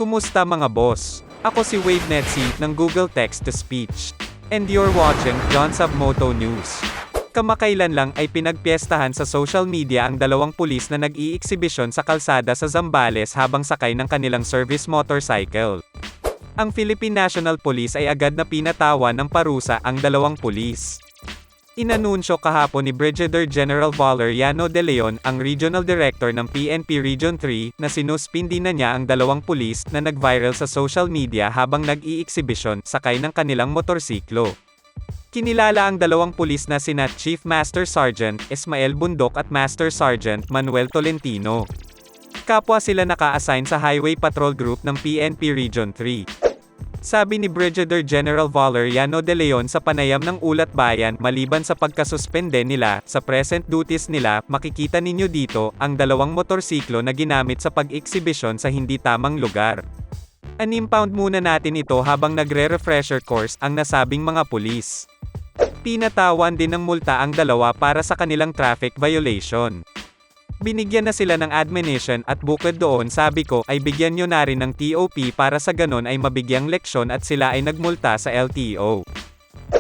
Kumusta mga boss? Ako si Wave Netsi ng Google Text-to-Speech. And you're watching John Sabmoto News. Kamakailan lang ay pinagpiestahan sa social media ang dalawang pulis na nag-iiksibisyon sa kalsada sa Zambales habang sakay ng kanilang service motorcycle. Ang Philippine National Police ay agad na pinatawan ng parusa ang dalawang pulis. Inanunsyo kahapon ni Brigadier General Valeriano De Leon, ang Regional Director ng PNP Region 3, na sinuspindi na niya ang dalawang pulis na nag-viral sa social media habang nag-iiksibisyon sakay ng kanilang motorsiklo. Kinilala ang dalawang pulis na sina Chief Master Sergeant Ismael Bundok at Master Sergeant Manuel Tolentino. Kapwa sila naka-assign sa Highway Patrol Group ng PNP Region 3. Sabi ni Brigadier General Valeriano De Leon sa panayam ng Ulat Bayan, maliban sa pagkasuspende nila, sa present duties nila, makikita ninyo dito, ang dalawang motorsiklo na ginamit sa pag-eksibisyon sa hindi tamang lugar. Inimpound muna natin ito habang nagre-refresher course ang nasabing mga pulis. Pinatawan din ng multa ang dalawa para sa kanilang traffic violation. Binigyan na sila ng admonition at bukod doon sabi ko ay bigyan nyo na rin ng TOP para sa ganon ay mabigyang leksyon at sila ay nagmulta sa LTO.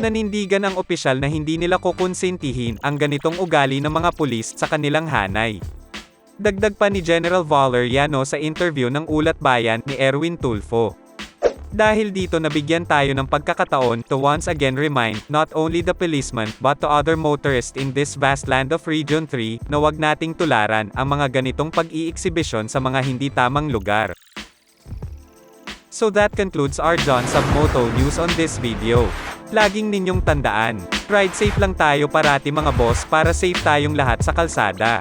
Nanindigan ang opisyal na hindi nila kukonsentihin ang ganitong ugali ng mga pulis sa kanilang hanay. Dagdag pa ni General Valeriano sa interview ng Ulat Bayan ni Erwin Tulfo. Dahil dito nabigyan tayo ng pagkakataon to once again remind not only the policemen but to other motorists in this vast land of Region 3 na wag nating tularan ang mga ganitong pag-iiksibisyon sa mga hindi tamang lugar. So that concludes our John Sabmoto News on this video. Laging ninyong tandaan, ride safe lang tayo parati mga boss para safe tayong lahat sa kalsada.